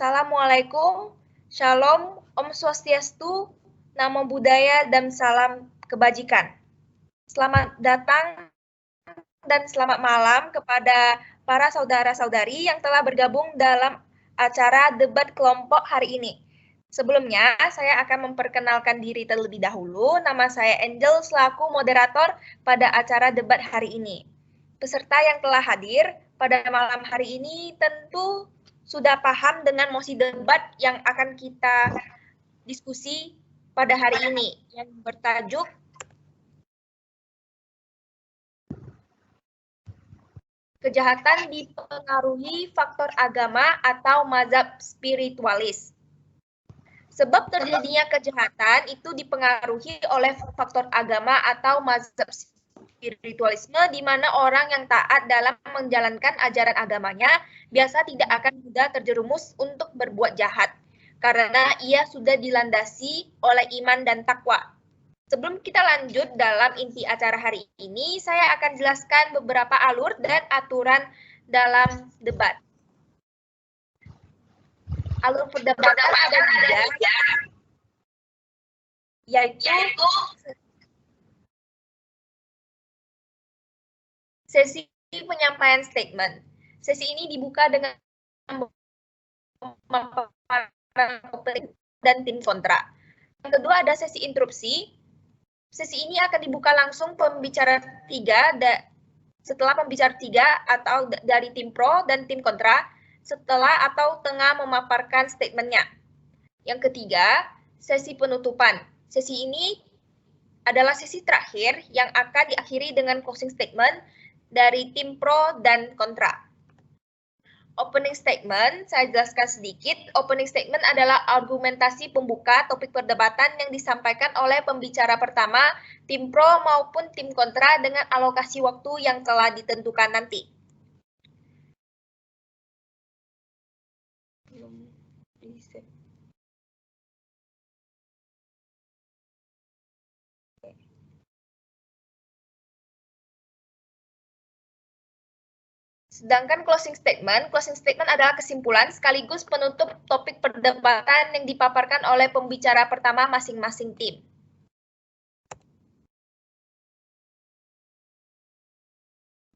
Assalamualaikum, Shalom, Om Swastiastu, Namo Buddhaya, dan salam kebajikan. Selamat datang dan selamat malam kepada para saudara-saudari yang telah bergabung dalam acara debat kelompok hari ini. Sebelumnya, saya akan memperkenalkan diri terlebih dahulu. Nama saya Angel selaku moderator pada acara debat hari ini. Peserta yang telah hadir pada malam hari ini tentu sudah paham dengan mosi debat yang akan kita diskusi pada hari ini, yang bertajuk kejahatan dipengaruhi faktor agama atau mazhab spiritualis. Sebab terjadinya kejahatan itu dipengaruhi oleh faktor agama atau mazhab spiritualisme, di mana orang yang taat dalam menjalankan ajaran agamanya biasa tidak akan mudah terjerumus untuk berbuat jahat, karena ia sudah dilandasi oleh iman dan takwa. Sebelum kita lanjut dalam inti acara hari ini, saya akan jelaskan beberapa alur dan aturan dalam debat. Alur perdebatan ada 3, yaitu sesi penyampaian statement. Sesi ini dibuka dengan opening dan tim kontra. Yang kedua ada sesi interupsi. Sesi ini akan dibuka langsung pembicara 3 setelah pembicara 3 atau dari tim pro dan tim kontra setelah atau tengah memaparkan statementnya. Yang ketiga, sesi penutupan. Sesi ini adalah sesi terakhir yang akan diakhiri dengan closing statement dari tim pro dan kontra. Opening statement, saya jelaskan sedikit. Opening statement adalah argumentasi pembuka topik perdebatan yang disampaikan oleh pembicara pertama, tim pro maupun tim kontra dengan alokasi waktu yang telah ditentukan nanti. Sedangkan closing statement adalah kesimpulan sekaligus penutup topik perdebatan yang dipaparkan oleh pembicara pertama masing-masing tim.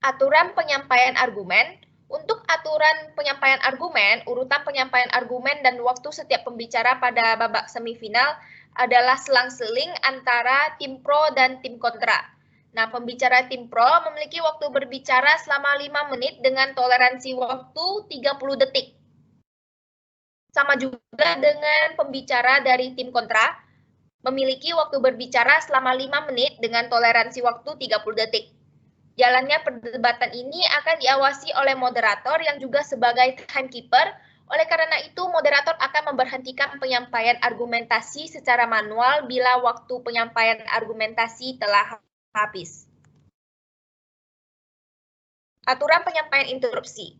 Aturan penyampaian argumen. Untuk aturan penyampaian argumen, urutan penyampaian argumen dan waktu setiap pembicara pada babak semifinal adalah selang-seling antara tim pro dan tim kontra. Nah, pembicara tim pro memiliki waktu berbicara selama 5 menit dengan toleransi waktu 30 detik. Sama juga dengan pembicara dari tim kontra, memiliki waktu berbicara selama 5 menit dengan toleransi waktu 30 detik. Jalannya perdebatan ini akan diawasi oleh moderator yang juga sebagai timekeeper. Oleh karena itu, moderator akan memberhentikan penyampaian argumentasi secara manual bila waktu penyampaian argumentasi telah habis. Aturan penyampaian interupsi.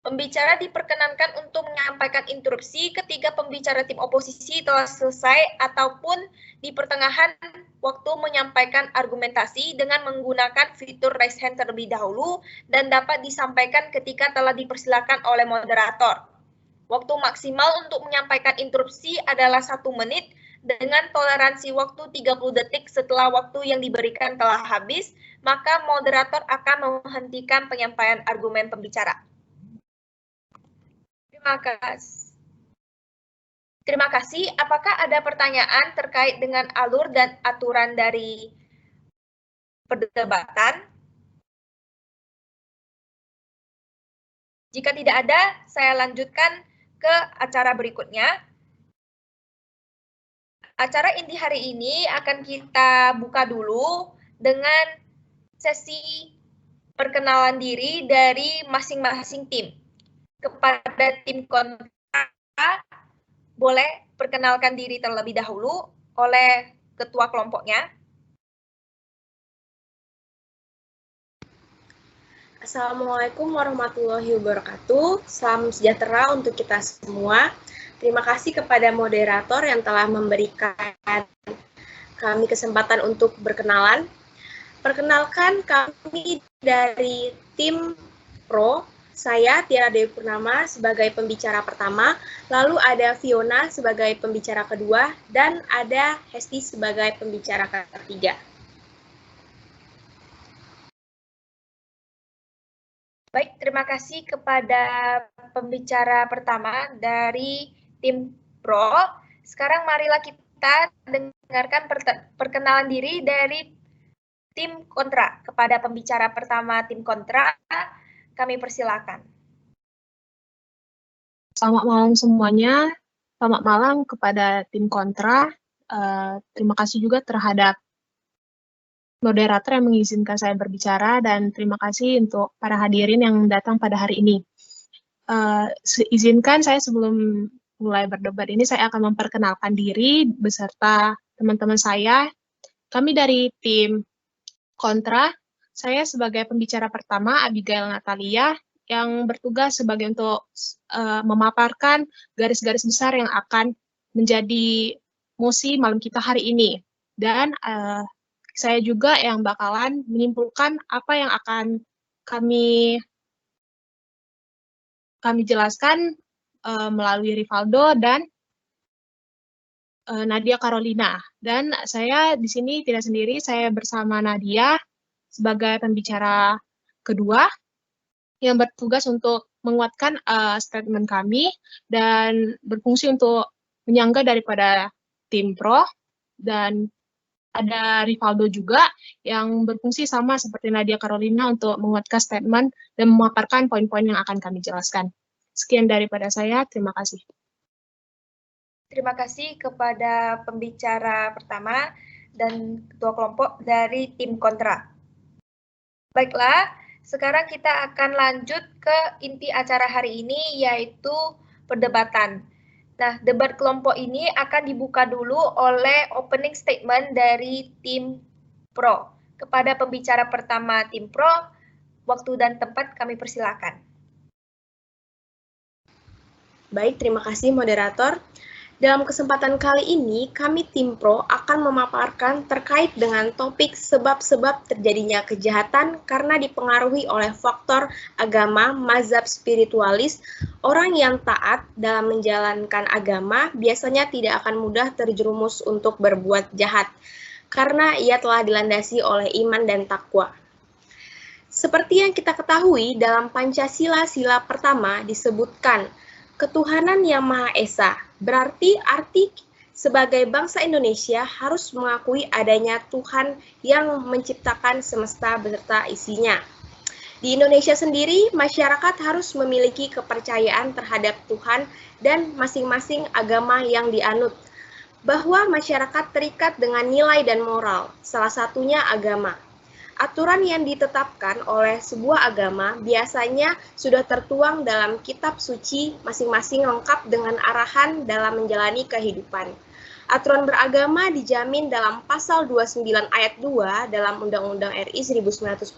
Pembicara diperkenankan untuk menyampaikan interupsi ketika pembicara tim oposisi telah selesai ataupun di pertengahan waktu menyampaikan argumentasi dengan menggunakan fitur raise hand terlebih dahulu dan dapat disampaikan ketika telah dipersilakan oleh moderator. Waktu maksimal untuk menyampaikan interupsi adalah 1 menit dengan toleransi waktu 30 detik setelah waktu yang diberikan telah habis, maka moderator akan menghentikan penyampaian argumen pembicara. Terima kasih. Apakah ada pertanyaan terkait dengan alur dan aturan dari perdebatan? Jika tidak ada, saya lanjutkan ke acara berikutnya. Acara inti hari ini akan kita buka dulu dengan sesi perkenalan diri dari masing-masing tim. Kepada tim kontra, boleh perkenalkan diri terlebih dahulu oleh ketua kelompoknya. Assalamualaikum warahmatullahi wabarakatuh. Salam sejahtera untuk kita semua. Terima kasih kepada moderator yang telah memberikan kami kesempatan untuk berkenalan. Perkenalkan, kami dari tim Pro Saya Tiara Dewi Purnama sebagai pembicara pertama, lalu ada Fiona sebagai pembicara kedua, dan ada Hesti sebagai pembicara ketiga. Baik, terima kasih kepada pembicara pertama dari tim Pro. Sekarang marilah kita dengarkan perkenalan diri dari tim kontra. Kepada pembicara pertama tim kontra, kami persilakan. Selamat malam semuanya. Selamat malam kepada tim kontra. Terima kasih juga terhadap moderator yang mengizinkan saya berbicara, dan terima kasih untuk para hadirin yang datang pada hari ini. Izinkan saya sebelum mulai berdebat ini, saya akan memperkenalkan diri beserta teman-teman saya. Kami dari tim kontra, saya sebagai pembicara pertama, Abigail Natalia, yang bertugas sebagai untuk memaparkan garis-garis besar yang akan menjadi mosi malam kita hari ini. Dan saya juga yang bakalan menyimpulkan apa yang akan kami jelaskan melalui Rivaldo dan Nadia Carolina. Dan saya di sini tidak sendiri, saya bersama Nadia sebagai pembicara kedua yang bertugas untuk menguatkan statement kami dan berfungsi untuk menyangga daripada tim Pro, dan ada Rivaldo juga yang berfungsi sama seperti Nadia Carolina untuk menguatkan statement dan memaparkan poin-poin yang akan kami jelaskan. Sekian daripada saya, terima kasih. Terima kasih kepada pembicara pertama dan ketua kelompok dari tim kontra. Baiklah, sekarang kita akan lanjut ke inti acara hari ini, yaitu perdebatan. Nah, debat kelompok ini akan dibuka dulu oleh opening statement dari tim Pro. Kepada pembicara pertama tim Pro, waktu dan tempat kami persilakan. Baik, terima kasih moderator. Dalam kesempatan kali ini, kami tim Pro akan memaparkan terkait dengan topik sebab-sebab terjadinya kejahatan karena dipengaruhi oleh faktor agama, mazhab spiritualis. Orang yang taat dalam menjalankan agama biasanya tidak akan mudah terjerumus untuk berbuat jahat, karena ia telah dilandasi oleh iman dan takwa. Seperti yang kita ketahui, dalam Pancasila sila pertama disebutkan, ketuhanan yang Maha Esa, berarti arti sebagai bangsa Indonesia harus mengakui adanya Tuhan yang menciptakan semesta beserta isinya. Di Indonesia sendiri, masyarakat harus memiliki kepercayaan terhadap Tuhan dan masing-masing agama yang dianut, bahwa masyarakat terikat dengan nilai dan moral, salah satunya agama. Aturan yang ditetapkan oleh sebuah agama biasanya sudah tertuang dalam kitab suci masing-masing lengkap dengan arahan dalam menjalani kehidupan. Aturan beragama dijamin dalam pasal 29 ayat 2 dalam Undang-Undang RI 1945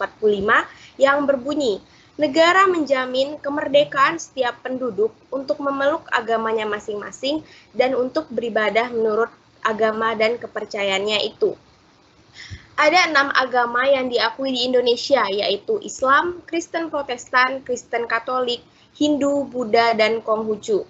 yang berbunyi, negara menjamin kemerdekaan setiap penduduk untuk memeluk agamanya masing-masing dan untuk beribadah menurut agama dan kepercayaannya itu. Ada 6 agama yang diakui di Indonesia, yaitu Islam, Kristen Protestan, Kristen Katolik, Hindu, Buddha, dan Konghucu.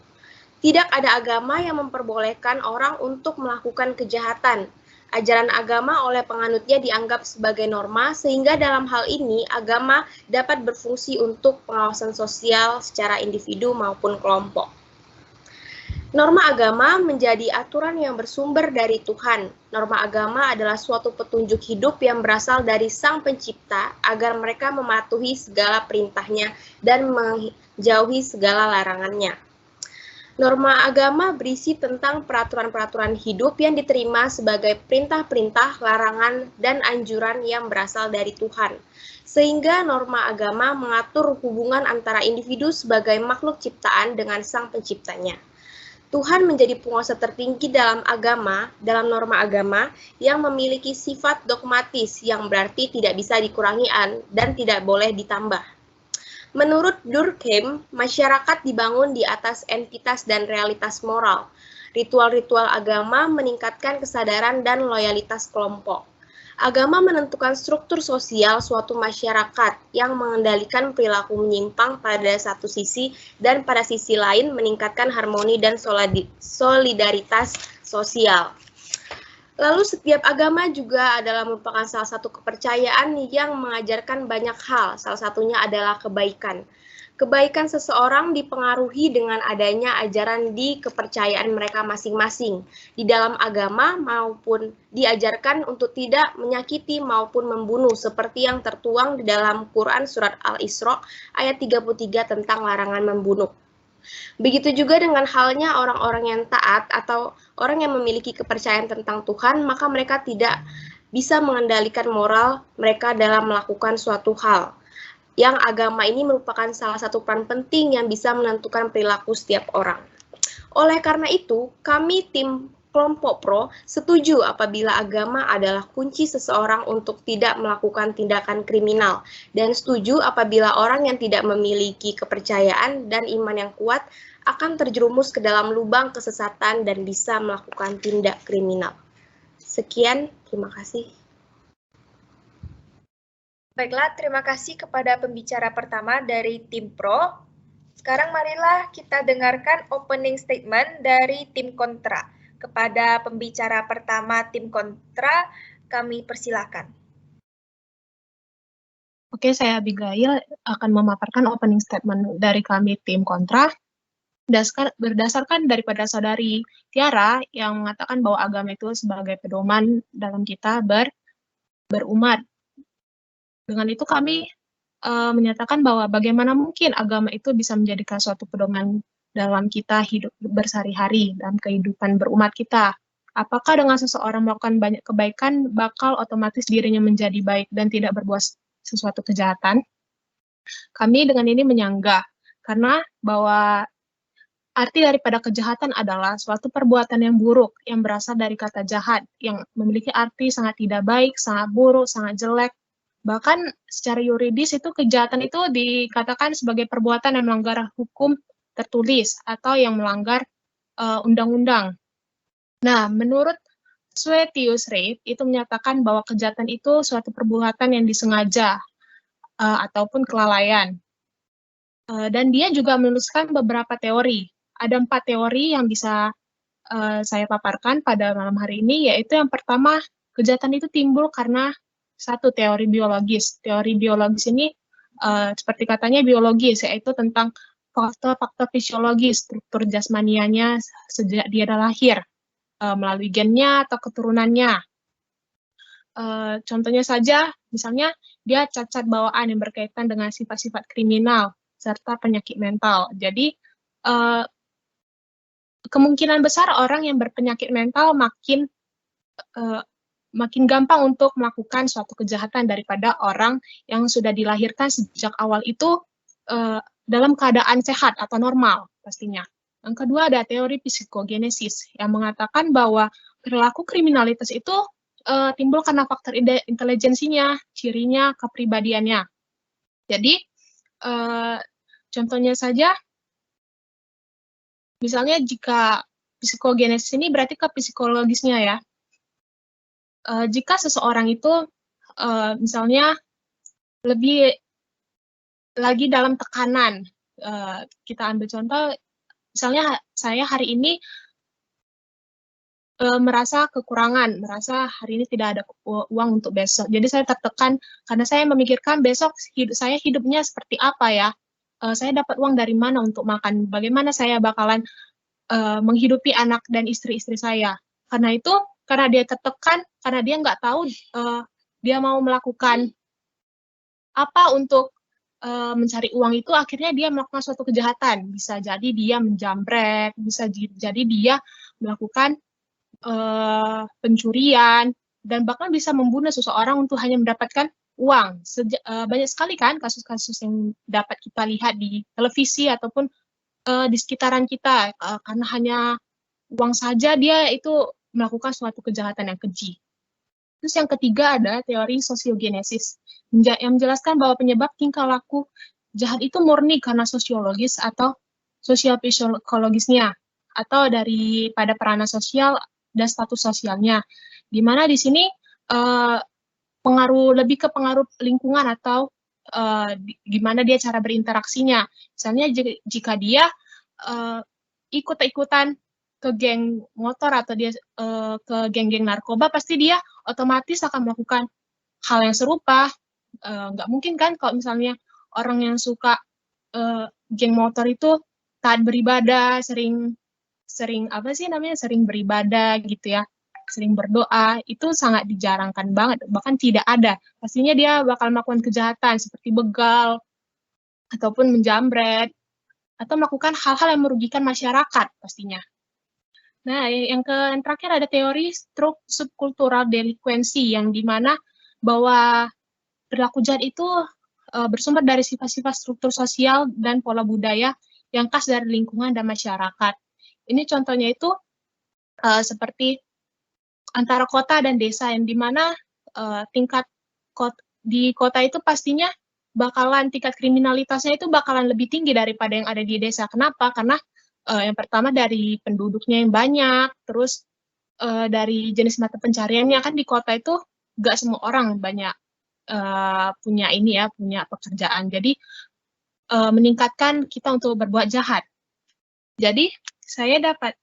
Tidak ada agama yang memperbolehkan orang untuk melakukan kejahatan. Ajaran agama oleh penganutnya dianggap sebagai norma, sehingga dalam hal ini agama dapat berfungsi untuk pengawasan sosial secara individu maupun kelompok. Norma agama menjadi aturan yang bersumber dari Tuhan. Norma agama adalah suatu petunjuk hidup yang berasal dari Sang Pencipta agar mereka mematuhi segala perintahnya dan menjauhi segala larangannya. Norma agama berisi tentang peraturan-peraturan hidup yang diterima sebagai perintah-perintah, larangan, dan anjuran yang berasal dari Tuhan. Sehingga norma agama mengatur hubungan antara individu sebagai makhluk ciptaan dengan Sang Penciptanya. Tuhan menjadi penguasa tertinggi dalam norma agama yang memiliki sifat dogmatis yang berarti tidak bisa dikurangi dan tidak boleh ditambah. Menurut Durkheim, masyarakat dibangun di atas entitas dan realitas moral. Ritual-ritual agama meningkatkan kesadaran dan loyalitas kelompok. Agama menentukan struktur sosial suatu masyarakat yang mengendalikan perilaku menyimpang pada satu sisi dan pada sisi lain meningkatkan harmoni dan solidaritas sosial. Lalu setiap agama juga adalah merupakan salah satu kepercayaan yang mengajarkan banyak hal, salah satunya adalah kebaikan. Kebaikan seseorang dipengaruhi dengan adanya ajaran di kepercayaan mereka masing-masing. Di dalam agama maupun diajarkan untuk tidak menyakiti maupun membunuh seperti yang tertuang di dalam Quran surat Al-Isra ayat 33 tentang larangan membunuh. Begitu juga dengan halnya orang-orang yang taat atau orang yang memiliki kepercayaan tentang Tuhan, maka mereka tidak bisa mengendalikan moral mereka dalam melakukan suatu hal. Yang agama ini merupakan salah satu peran penting yang bisa menentukan perilaku setiap orang. Oleh karena itu, kami tim kelompok pro setuju apabila agama adalah kunci seseorang untuk tidak melakukan tindakan kriminal, dan setuju apabila orang yang tidak memiliki kepercayaan dan iman yang kuat akan terjerumus ke dalam lubang kesesatan dan bisa melakukan tindak kriminal. Sekian, terima kasih. Baiklah, terima kasih kepada pembicara pertama dari tim pro. Sekarang marilah kita dengarkan opening statement dari tim kontra. Kepada pembicara pertama tim kontra, kami persilakan. Oke, saya Abigail akan memaparkan opening statement dari kami tim kontra. Berdasarkan daripada saudari Tiara yang mengatakan bahwa agama itu sebagai pedoman dalam kita berumat. Dengan itu kami menyatakan bahwa bagaimana mungkin agama itu bisa menjadikan suatu pedoman dalam kita hidup bersehari-hari, dalam kehidupan berumat kita. Apakah dengan seseorang melakukan banyak kebaikan, bakal otomatis dirinya menjadi baik dan tidak berbuat sesuatu kejahatan? Kami dengan ini menyanggah, karena bahwa arti daripada kejahatan adalah suatu perbuatan yang buruk, yang berasal dari kata jahat, yang memiliki arti sangat tidak baik, sangat buruk, sangat jelek. Bahkan secara yuridis itu kejahatan itu dikatakan sebagai perbuatan yang melanggar hukum tertulis atau yang melanggar undang-undang. Nah, menurut Suetius Reid itu menyatakan bahwa kejahatan itu suatu perbuatan yang disengaja ataupun kelalaian. Dan dia juga menuliskan beberapa teori. Ada 4 teori yang bisa saya paparkan pada malam hari ini, yaitu yang pertama, kejahatan itu timbul karena satu teori biologis. Teori biologis ini seperti katanya biologis, yaitu tentang faktor-faktor fisiologis, struktur jasmanianya sejak dia lahir, melalui gennya atau keturunannya. Contohnya saja, misalnya dia cacat bawaan yang berkaitan dengan sifat-sifat kriminal serta penyakit mental. Jadi kemungkinan besar orang yang berpenyakit mental makin gampang untuk melakukan suatu kejahatan daripada orang yang sudah dilahirkan sejak awal itu dalam keadaan sehat atau normal pastinya. Yang kedua ada teori psikogenesis yang mengatakan bahwa perilaku kriminalitas itu timbul karena faktor intelijensinya, cirinya, kepribadiannya. Jadi contohnya saja, misalnya jika psikogenesis ini berarti ke psikologisnya ya. Jika seseorang itu misalnya lebih lagi dalam tekanan, kita ambil contoh, misalnya saya hari ini merasa kekurangan, merasa hari ini tidak ada uang untuk besok. Jadi saya tertekan karena saya memikirkan besok saya hidupnya seperti apa ya. Saya dapat uang dari mana untuk makan, bagaimana saya bakalan menghidupi anak dan istri-istri saya. Karena itu, karena dia tertekan, karena dia nggak tahu dia mau melakukan apa untuk mencari uang itu, akhirnya dia melakukan suatu kejahatan. Bisa jadi dia menjamret, bisa jadi dia melakukan pencurian, dan bahkan bisa membunuh seseorang untuk hanya mendapatkan uang. Banyak sekali kan kasus-kasus yang dapat kita lihat di televisi ataupun di sekitaran kita, karena hanya uang saja dia itu melakukan suatu kejahatan yang keji. Terus yang ketiga ada teori sosiogenesis, yang menjelaskan bahwa penyebab tingkah laku jahat itu murni karena sosiologis atau sosial psikologisnya, atau daripada peranan sosial dan status sosialnya. Di mana di sini lebih ke pengaruh lingkungan atau gimana dia cara berinteraksinya. Misalnya jika dia ikut-ikutan ke geng motor atau dia ke geng-geng narkoba, pasti dia otomatis akan melakukan hal yang serupa. Nggak mungkin kan kalau misalnya orang yang suka geng motor itu taat beribadah, sering beribadah gitu ya, sering berdoa, itu sangat dijarangkan banget, bahkan tidak ada. Pastinya dia bakal melakukan kejahatan seperti begal ataupun menjamret atau melakukan hal-hal yang merugikan masyarakat pastinya. Nah, yang terakhir ada teori subkultural delinquency, yang dimana bahwa perilaku jahat itu bersumber dari sifat-sifat struktur sosial dan pola budaya yang khas dari lingkungan dan masyarakat. Ini contohnya itu seperti antara kota dan desa, yang dimana tingkat di kota itu pastinya tingkat kriminalitasnya itu bakalan lebih tinggi daripada yang ada di desa. Kenapa? Karena yang pertama dari penduduknya yang banyak, terus dari jenis mata pencariannya. Kan di kota itu nggak semua orang banyak punya pekerjaan. Jadi meningkatkan kita untuk berbuat jahat. Jadi saya dapat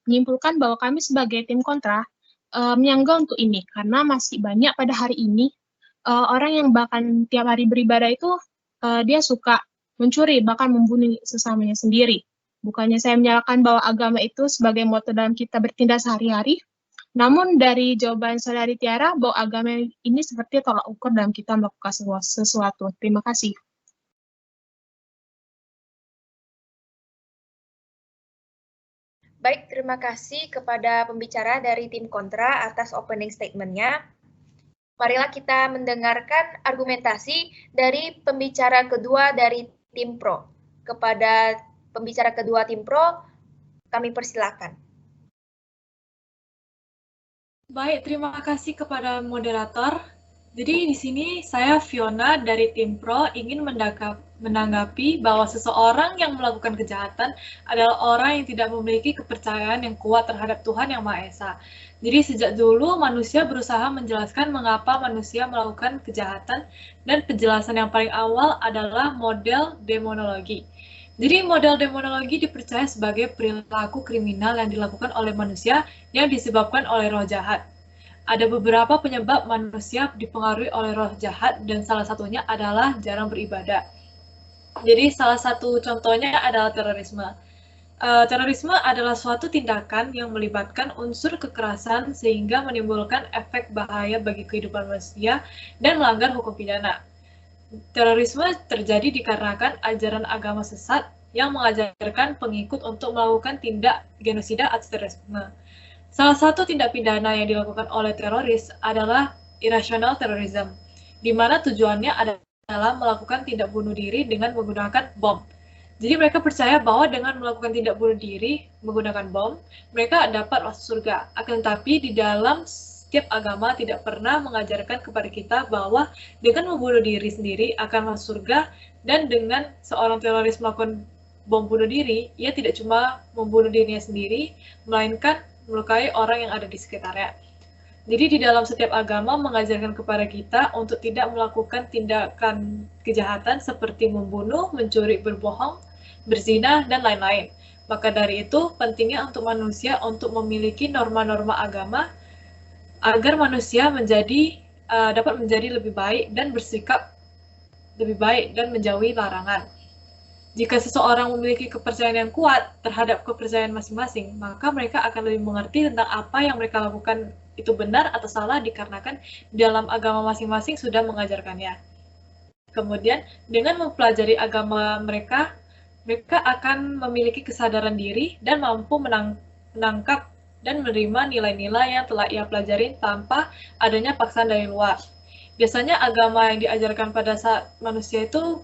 menyimpulkan bahwa kami sebagai tim kontra menyanggah untuk ini, karena masih banyak pada hari ini orang yang bahkan tiap hari beribadah itu dia suka mencuri, bahkan membunuh sesamanya sendiri. Bukannya saya menyalahkan bahwa agama itu sebagai moto dalam kita bertindak sehari-hari, namun dari jawaban saudari Tiara bahwa agama ini seperti tolak ukur dalam kita melakukan sesuatu. Terima kasih. Baik, terima kasih kepada pembicara dari tim kontra atas opening statement-nya. Marilah kita mendengarkan argumentasi dari pembicara kedua dari tim pro. Kepada pembicara kedua tim pro, kami persilakan. Baik, terima kasih kepada moderator. Jadi di sini saya Fiona dari tim pro ingin menanggapi bahwa seseorang yang melakukan kejahatan adalah orang yang tidak memiliki kepercayaan yang kuat terhadap Tuhan Yang Maha Esa. Jadi sejak dulu manusia berusaha menjelaskan mengapa manusia melakukan kejahatan, dan penjelasan yang paling awal adalah model demonologi. Jadi model demonologi dipercaya sebagai perilaku kriminal yang dilakukan oleh manusia yang disebabkan oleh roh jahat. Ada beberapa penyebab manusia dipengaruhi oleh roh jahat, dan salah satunya adalah jarang beribadah. Jadi salah satu contohnya adalah terorisme. Terorisme adalah suatu tindakan yang melibatkan unsur kekerasan sehingga menimbulkan efek bahaya bagi kehidupan manusia dan melanggar hukum pidana. Terorisme terjadi dikarenakan ajaran agama sesat yang mengajarkan pengikut untuk melakukan tindak genosida atau terorisme. Salah satu tindak pidana yang dilakukan oleh teroris adalah irrational terrorism, di mana tujuannya adalah melakukan tindak bunuh diri dengan menggunakan bom. Jadi mereka percaya bahwa dengan melakukan tindak bunuh diri menggunakan bom, mereka dapat masuk surga. Akan tetapi di dalam setiap agama tidak pernah mengajarkan kepada kita bahwa dengan membunuh diri sendiri akan masuk surga, dan dengan seorang teroris melakukan bom bunuh diri, ia tidak cuma membunuh dirinya sendiri, melainkan melukai orang yang ada di sekitarnya. Jadi di dalam setiap agama mengajarkan kepada kita untuk tidak melakukan tindakan kejahatan seperti membunuh, mencuri, berbohong, berzina, dan lain-lain. Maka dari itu pentingnya untuk manusia untuk memiliki norma-norma agama agar manusia dapat menjadi lebih baik dan bersikap lebih baik dan menjauhi larangan. Jika seseorang memiliki kepercayaan yang kuat terhadap kepercayaan masing-masing, maka mereka akan lebih mengerti tentang apa yang mereka lakukan itu benar atau salah dikarenakan dalam agama masing-masing sudah mengajarkannya. Kemudian, dengan mempelajari agama mereka akan memiliki kesadaran diri dan mampu menangkap dan menerima nilai-nilai yang telah ia pelajari tanpa adanya paksaan dari luar. Biasanya agama yang diajarkan pada saat manusia itu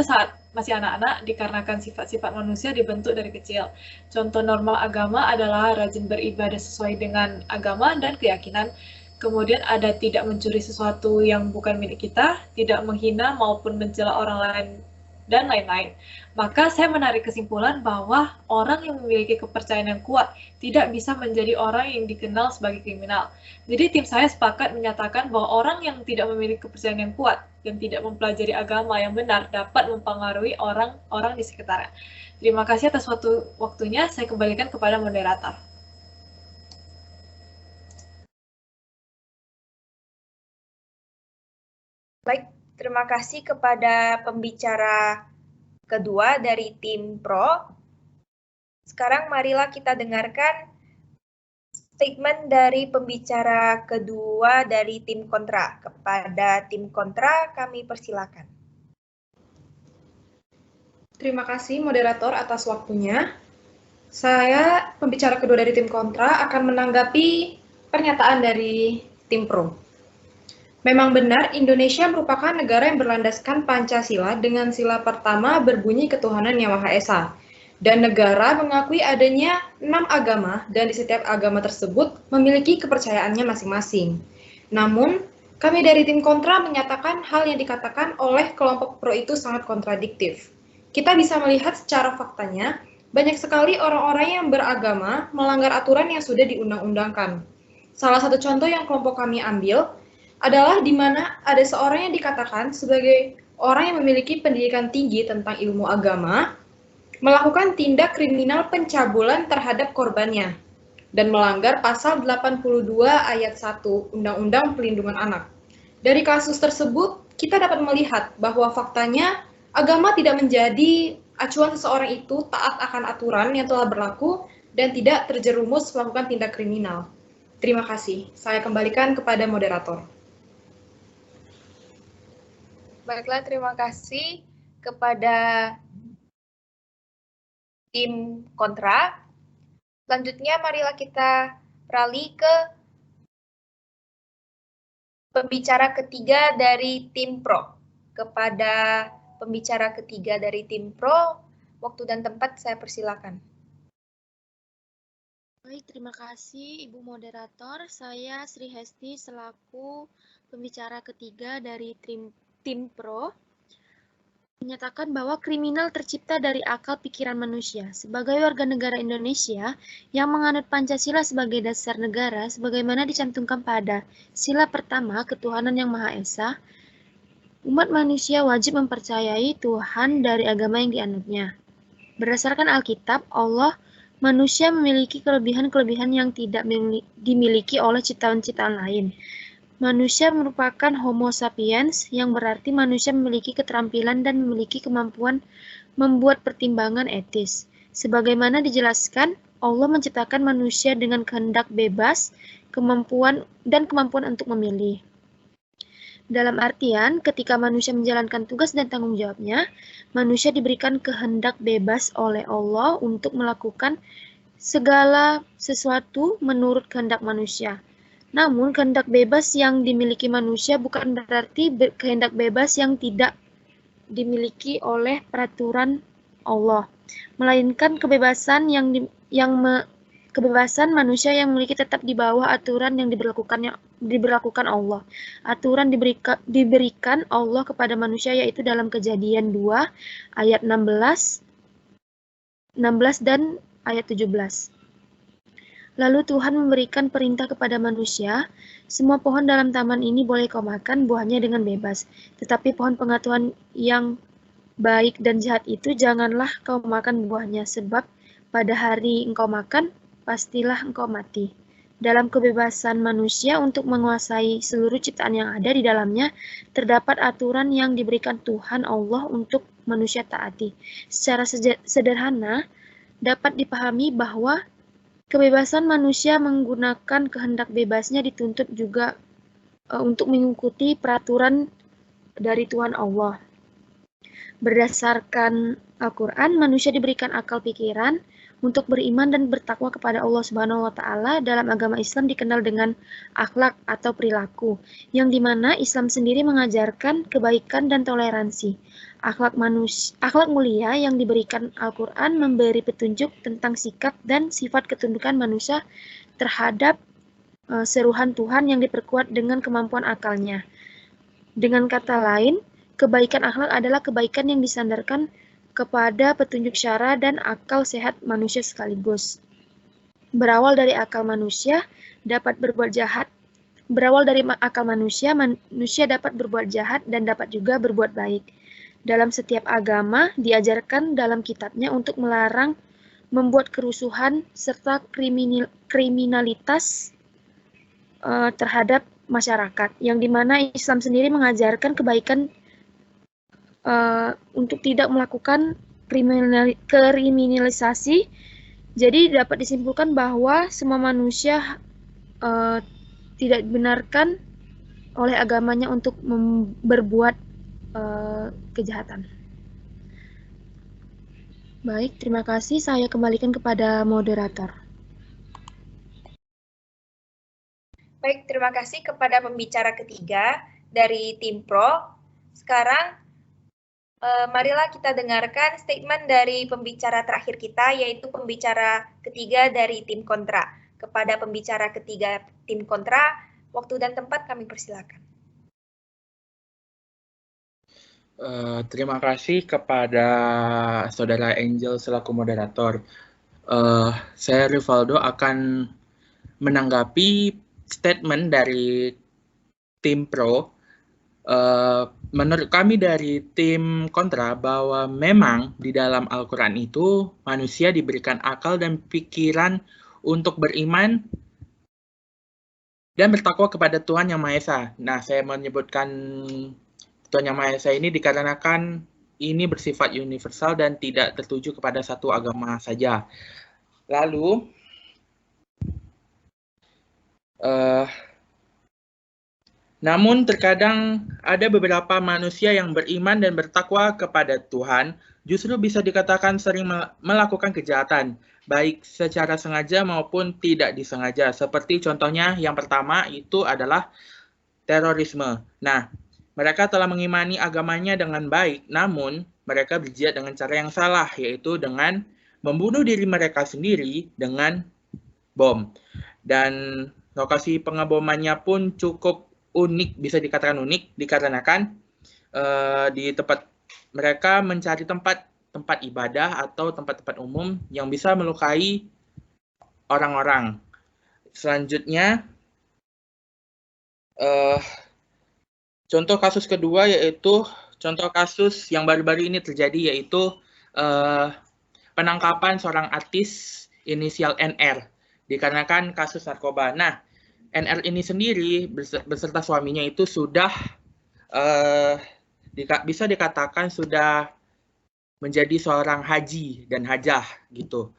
saat masih anak-anak dikarenakan sifat-sifat manusia dibentuk dari kecil. Contoh normal agama adalah rajin beribadah sesuai dengan agama dan keyakinan. Kemudian ada tidak mencuri sesuatu yang bukan milik kita, tidak menghina maupun mencela orang lain dan lain-lain. Maka saya menarik kesimpulan bahwa orang yang memiliki kepercayaan yang kuat tidak bisa menjadi orang yang dikenal sebagai kriminal. Jadi tim saya sepakat menyatakan bahwa orang yang tidak memiliki kepercayaan yang kuat dan tidak mempelajari agama yang benar dapat mempengaruhi orang-orang di sekitarnya. Terima kasih atas waktunya, saya kembalikan kepada moderator. Baik, terima kasih kepada pembicara kedua dari tim Pro. Sekarang marilah kita dengarkan statement dari pembicara kedua dari tim kontra. Kepada tim kontra, kami persilakan. Terima kasih moderator atas waktunya. Saya, pembicara kedua dari tim kontra, akan menanggapi pernyataan dari tim pro. Memang benar, Indonesia merupakan negara yang berlandaskan Pancasila dengan sila pertama berbunyi ketuhanan yang Maha Esa. Dan negara mengakui adanya 6 agama dan di setiap agama tersebut memiliki kepercayaannya masing-masing. Namun, kami dari tim kontra menyatakan hal yang dikatakan oleh kelompok pro itu sangat kontradiktif. Kita bisa melihat secara faktanya, banyak sekali orang-orang yang beragama melanggar aturan yang sudah diundang-undangkan. Salah satu contoh yang kelompok kami ambil adalah di mana ada seorang yang dikatakan sebagai orang yang memiliki pendidikan tinggi tentang ilmu agama, melakukan tindak kriminal pencabulan terhadap korbannya, dan melanggar pasal 82 ayat 1 Undang-Undang Perlindungan Anak. Dari kasus tersebut, kita dapat melihat bahwa faktanya agama tidak menjadi acuan seseorang itu taat akan aturan yang telah berlaku dan tidak terjerumus melakukan tindak kriminal. Terima kasih. Saya kembalikan kepada moderator. Baiklah, terima kasih kepada tim kontra. Selanjutnya, marilah kita beralih ke pembicara ketiga dari tim pro. Kepada pembicara ketiga dari tim pro, waktu dan tempat saya persilakan. Baik, terima kasih Ibu Moderator. Saya Sri Hesti selaku pembicara ketiga dari tim pro menyatakan bahwa kriminal tercipta dari akal pikiran manusia. Sebagai warga negara Indonesia yang menganut Pancasila sebagai dasar negara, sebagaimana dicantumkan pada sila pertama ketuhanan yang Maha Esa, umat manusia wajib mempercayai Tuhan dari agama yang dianutnya. Berdasarkan Alkitab, manusia memiliki kelebihan-kelebihan yang tidak dimiliki oleh ciptaan-ciptaan lain. Manusia merupakan Homo sapiens, yang berarti manusia memiliki keterampilan dan memiliki kemampuan membuat pertimbangan etis. Sebagaimana dijelaskan, Allah menciptakan manusia dengan kehendak bebas, kemampuan untuk memilih. Dalam artian, ketika manusia menjalankan tugas dan tanggung jawabnya, manusia diberikan kehendak bebas oleh Allah untuk melakukan segala sesuatu menurut kehendak manusia. Namun, kehendak bebas yang dimiliki manusia bukan berarti kehendak bebas yang tidak dimiliki oleh peraturan Allah, melainkan kebebasan kebebasan manusia yang memiliki tetap di bawah aturan yang diberlakukan Allah. Aturan diberikan Allah kepada manusia yaitu dalam Kejadian 2 ayat 16 dan ayat 17. Lalu Tuhan memberikan perintah kepada manusia, semua pohon dalam taman ini boleh kau makan buahnya dengan bebas, tetapi pohon pengetahuan yang baik dan jahat itu janganlah kau makan buahnya, sebab pada hari engkau makan, pastilah engkau mati. Dalam kebebasan manusia untuk menguasai seluruh ciptaan yang ada di dalamnya, terdapat aturan yang diberikan Tuhan Allah untuk manusia taati. Secara sederhana, dapat dipahami bahwa kebebasan manusia menggunakan kehendak bebasnya dituntut juga untuk mengikuti peraturan dari Tuhan Allah. Berdasarkan Al-Quran, manusia diberikan akal pikiran untuk beriman dan bertakwa kepada Allah Subhanahu wa Ta'ala. Dalam agama Islam dikenal dengan akhlak atau perilaku, yang dimana Islam sendiri mengajarkan kebaikan dan toleransi. Akhlak mulia yang diberikan Al-Quran memberi petunjuk tentang sikap dan sifat ketundukan manusia terhadap seruhan Tuhan yang diperkuat dengan kemampuan akalnya. Dengan kata lain, kebaikan akhlak adalah kebaikan yang disandarkan kepada petunjuk syara dan akal sehat manusia sekaligus. Berawal dari akal manusia dapat berbuat jahat. Berawal dari akal manusia dapat berbuat jahat dan dapat juga berbuat baik. Dalam setiap agama diajarkan dalam kitabnya untuk melarang membuat kerusuhan serta kriminalitas terhadap masyarakat, yang dimana Islam sendiri mengajarkan kebaikan untuk tidak melakukan kriminalisasi. Jadi dapat disimpulkan bahwa semua manusia tidak dibenarkan oleh agamanya untuk berbuat kejahatan. Baik, terima kasih. Saya kembalikan kepada moderator. Baik, terima kasih kepada pembicara ketiga dari tim Pro. Sekarang, marilah kita dengarkan statement dari pembicara terakhir kita, yaitu pembicara ketiga dari tim kontra. Kepada pembicara ketiga tim kontra, waktu dan tempat kami persilakan. Terima kasih kepada Saudara Angel selaku moderator. Saya Rivaldo akan menanggapi statement dari tim Pro. Menurut kami dari tim kontra bahwa memang di dalam Al-Quran itu manusia diberikan akal dan pikiran untuk beriman dan bertakwa kepada Tuhan Yang Maha Esa. Nah, saya menyebutkan Tuhan Yang Maha Esa ini dikarenakan ini bersifat universal dan tidak tertuju kepada satu agama saja. Lalu, namun terkadang ada beberapa manusia yang beriman dan bertakwa kepada Tuhan justru bisa dikatakan sering melakukan kejahatan, baik secara sengaja maupun tidak disengaja. Seperti contohnya yang pertama itu adalah terorisme. Nah, mereka telah mengimani agamanya dengan baik, namun mereka berjihad dengan cara yang salah, yaitu dengan membunuh diri mereka sendiri dengan bom. Dan lokasi pengebomannya pun cukup unik, bisa dikatakan unik, dikarenakan di tempat mereka mencari tempat ibadah atau tempat-tempat umum yang bisa melukai orang-orang. Selanjutnya, contoh kasus kedua yaitu contoh kasus yang baru-baru ini terjadi, yaitu penangkapan seorang artis inisial NR dikarenakan kasus narkoba. Nah, NR ini sendiri beserta suaminya itu sudah bisa dikatakan sudah menjadi seorang haji dan hajah gitu.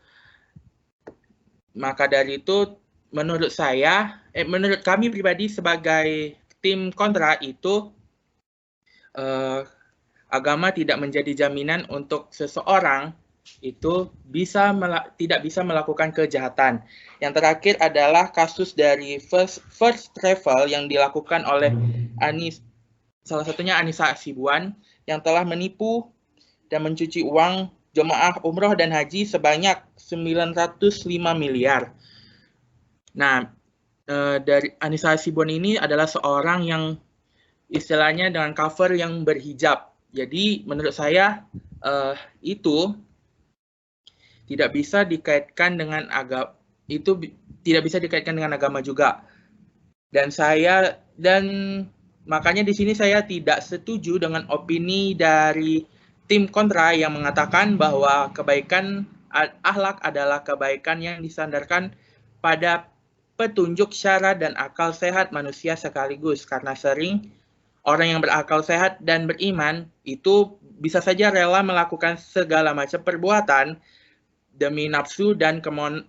Maka dari itu menurut saya, menurut kami pribadi sebagai tim kontra itu agama tidak menjadi jaminan untuk seseorang itu tidak bisa melakukan kejahatan. Yang terakhir adalah kasus dari First Travel yang dilakukan oleh salah satunya Anissa Hasibuan yang telah menipu dan mencuci uang jemaah umroh dan haji sebanyak 905 miliar. Nah, dari Anissa Hasibuan ini adalah seorang yang istilahnya dengan cover yang berhijab. Jadi menurut saya itu tidak bisa dikaitkan dengan agama juga. Dan makanya di sini saya tidak setuju dengan opini dari tim kontra yang mengatakan bahwa kebaikan akhlak adalah kebaikan yang disandarkan pada petunjuk syara dan akal sehat manusia sekaligus, karena sering orang yang berakal sehat dan beriman itu bisa saja rela melakukan segala macam perbuatan demi nafsu dan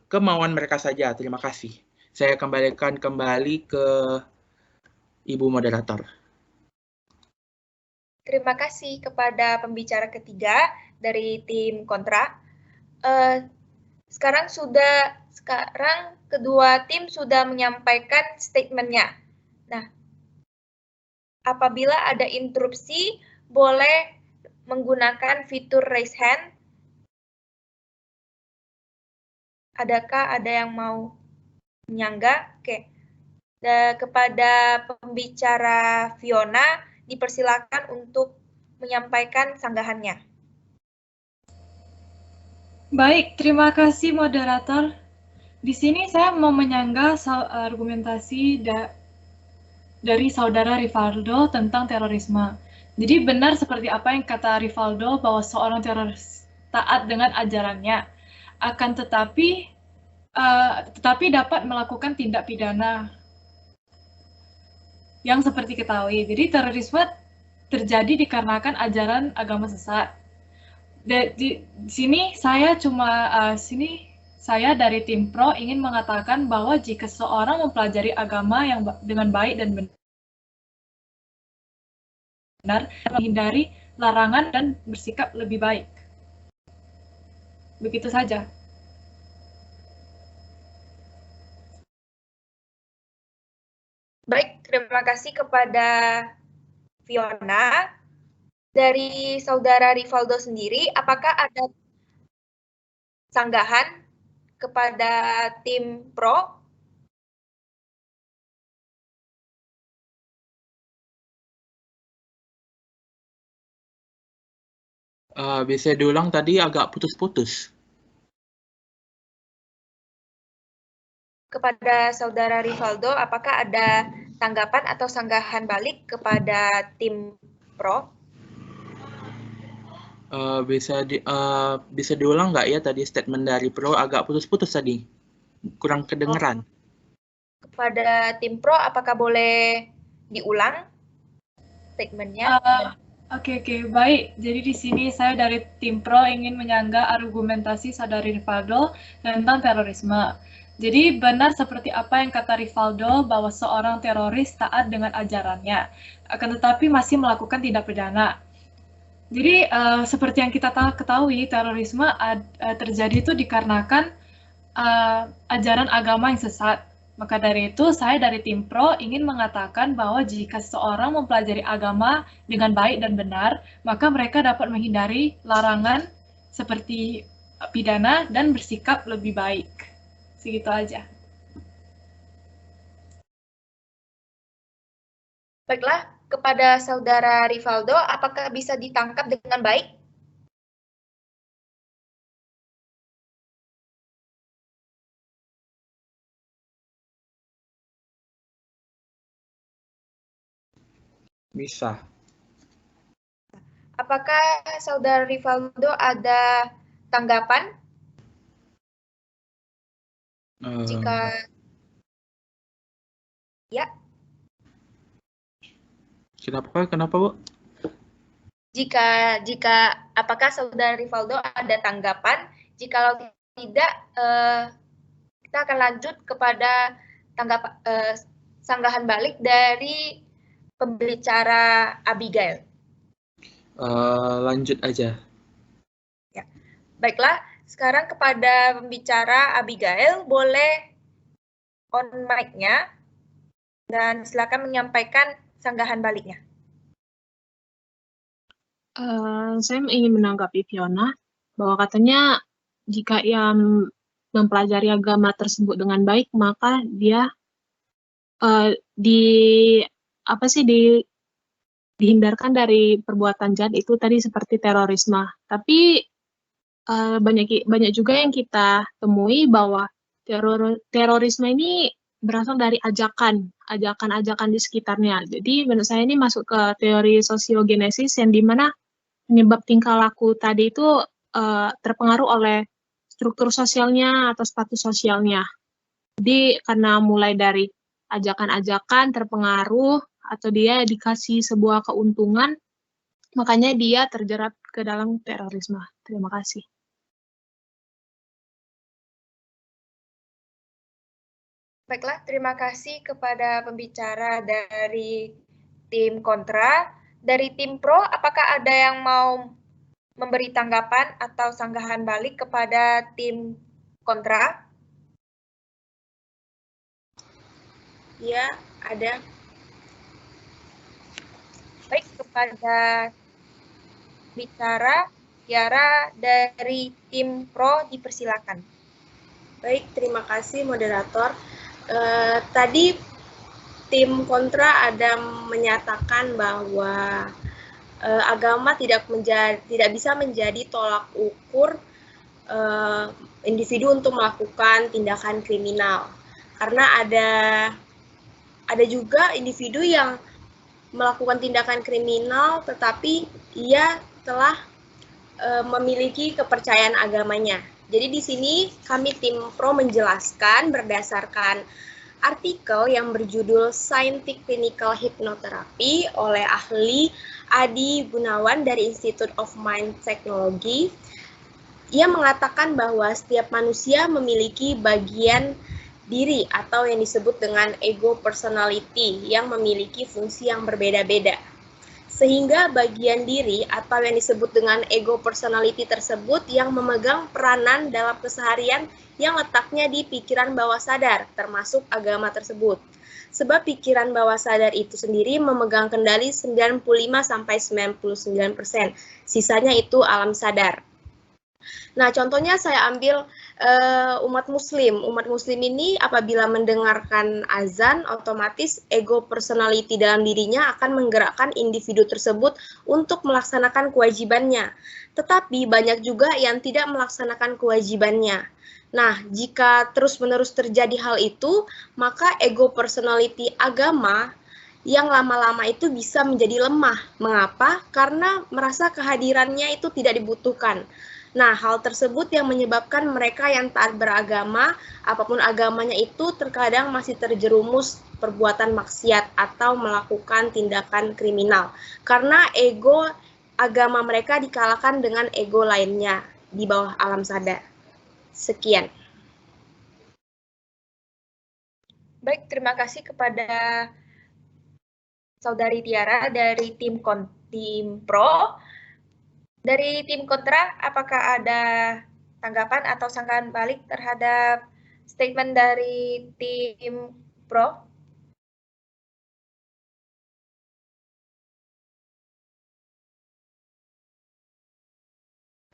kemauan mereka saja. Terima kasih. Saya kembalikan kembali ke Ibu Moderator. Terima kasih kepada pembicara ketiga dari tim kontra. Sekarang kedua tim sudah menyampaikan statementnya. Nah, apabila ada interupsi, boleh menggunakan fitur raise hand. Adakah ada yang mau menyangga? Oke. Kepada pembicara Fiona, dipersilakan untuk menyampaikan sanggahannya. Baik, terima kasih moderator. Di sini saya mau menyanggah argumentasi dari saudara Rivaldo tentang terorisme. Jadi benar seperti apa yang kata Rivaldo bahwa seorang teroris taat dengan ajarannya, akan tetapi dapat melakukan tindak pidana yang seperti ketahui. Jadi terorisme terjadi dikarenakan ajaran agama sesat. Di sini saya saya dari tim Pro ingin mengatakan bahwa jika seorang mempelajari agama yang dengan baik dan benar, menghindari larangan dan bersikap lebih baik. Begitu saja. Baik, terima kasih kepada Fiona. Dari saudara Rivaldo sendiri, apakah ada sanggahan kepada tim Pro? Bisa diulang tadi agak putus-putus. Kepada saudara Rivaldo, apakah ada tanggapan atau sanggahan balik kepada tim Pro? Bisa diulang nggak ya tadi statement dari Pro agak putus-putus tadi, kurang kedengeran. Kepada tim Pro, apakah boleh diulang statementnya? Oke, baik. Jadi di sini saya dari tim Pro ingin menyanggah argumentasi saudara Rivaldo tentang terorisme. Jadi benar seperti apa yang kata Rivaldo bahwa seorang teroris taat dengan ajarannya, akan tetapi masih melakukan tindak pidana. Jadi seperti yang kita ketahui, terorisme terjadi itu dikarenakan ajaran agama yang sesat. Maka dari itu, saya dari tim Pro ingin mengatakan bahwa jika seseorang mempelajari agama dengan baik dan benar, maka mereka dapat menghindari larangan seperti pidana dan bersikap lebih baik. Segitu aja. Baiklah, kepada saudara Rivaldo, apakah bisa ditangkap dengan baik? Bisa. Apakah saudara Rivaldo ada tanggapan? Jika ya. Kenapa, Bu? Jika apakah saudara Rivaldo ada tanggapan? Jikalau tidak, kita akan lanjut kepada sanggahan balik dari pembicara Abigail. Lanjut aja. Ya. Baiklah, sekarang kepada pembicara Abigail, boleh on mic-nya dan silakan menyampaikan sanggahan baliknya. Saya ingin menanggapi Fiona bahwa katanya jika ia mempelajari agama tersebut dengan baik, maka dia dihindarkan dari perbuatan jahat itu tadi seperti terorisme. Tapi banyak juga yang kita temui bahwa terorisme ini berasal dari ajakan di sekitarnya. Jadi menurut saya ini masuk ke teori sosiogenesis yang dimana penyebab tingkah laku tadi itu terpengaruh oleh struktur sosialnya atau status sosialnya. Jadi karena mulai dari ajakan-ajakan terpengaruh atau dia dikasih sebuah keuntungan, makanya dia terjerat ke dalam terorisme. Terima kasih. Baiklah, terima kasih kepada pembicara dari tim kontra. Dari tim pro, apakah ada yang mau memberi tanggapan atau sanggahan balik kepada tim kontra? Ya, ada. Baik, kepada bicara Tiara dari tim pro dipersilakan. Baik, terima kasih moderator. Tadi tim kontra ada menyatakan bahwa agama tidak bisa menjadi tolak ukur individu untuk melakukan tindakan kriminal. Karena ada juga individu yang melakukan tindakan kriminal tetapi ia telah memiliki kepercayaan agamanya. Jadi di sini kami tim Pro menjelaskan berdasarkan artikel yang berjudul Scientific Clinical Hypnotherapy oleh ahli Adi Gunawan dari Institute of Mind Technology. Ia mengatakan bahwa setiap manusia memiliki bagian diri atau yang disebut dengan ego personality yang memiliki fungsi yang berbeda-beda. Sehingga bagian diri atau yang disebut dengan ego personality tersebut yang memegang peranan dalam keseharian yang letaknya di pikiran bawah sadar, termasuk agama tersebut. Sebab pikiran bawah sadar itu sendiri memegang kendali 95-99%. Sisanya itu alam sadar. Nah, contohnya saya ambil umat muslim. Umat muslim ini apabila mendengarkan azan, otomatis ego personality dalam dirinya akan menggerakkan individu tersebut untuk melaksanakan kewajibannya. Tetapi banyak juga yang tidak melaksanakan kewajibannya. Nah, jika terus-menerus terjadi hal itu, maka ego personality agama yang lama-lama itu bisa menjadi lemah. Mengapa? Karena merasa kehadirannya itu tidak dibutuhkan. Nah, hal tersebut yang menyebabkan mereka yang taat beragama, apapun agamanya itu terkadang masih terjerumus perbuatan maksiat atau melakukan tindakan kriminal. Karena ego agama mereka dikalahkan dengan ego lainnya di bawah alam sadar. Sekian. Baik, terima kasih kepada Saudari Tiara dari tim Pro. Dari tim kontra, apakah ada tanggapan atau sanggahan balik terhadap statement dari tim Pro?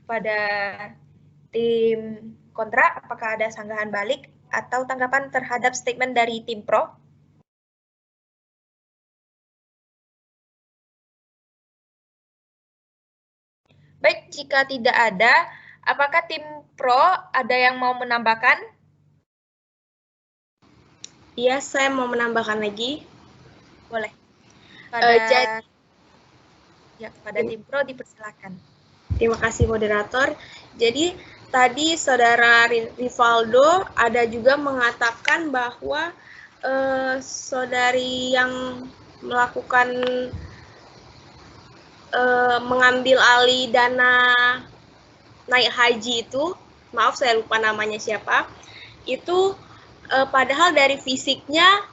Kepada tim kontra, apakah ada sanggahan balik atau tanggapan terhadap statement dari tim Pro? Baik, jika tidak ada, apakah tim Pro ada yang mau menambahkan? Iya, saya mau menambahkan lagi. Boleh. Kepada tim Pro dipersilakan. Terima kasih moderator. Jadi tadi saudara Rivaldo ada juga mengatakan bahwa saudari yang melakukan mengambil alih dana naik haji itu, maaf saya lupa namanya siapa, itu padahal dari fisiknya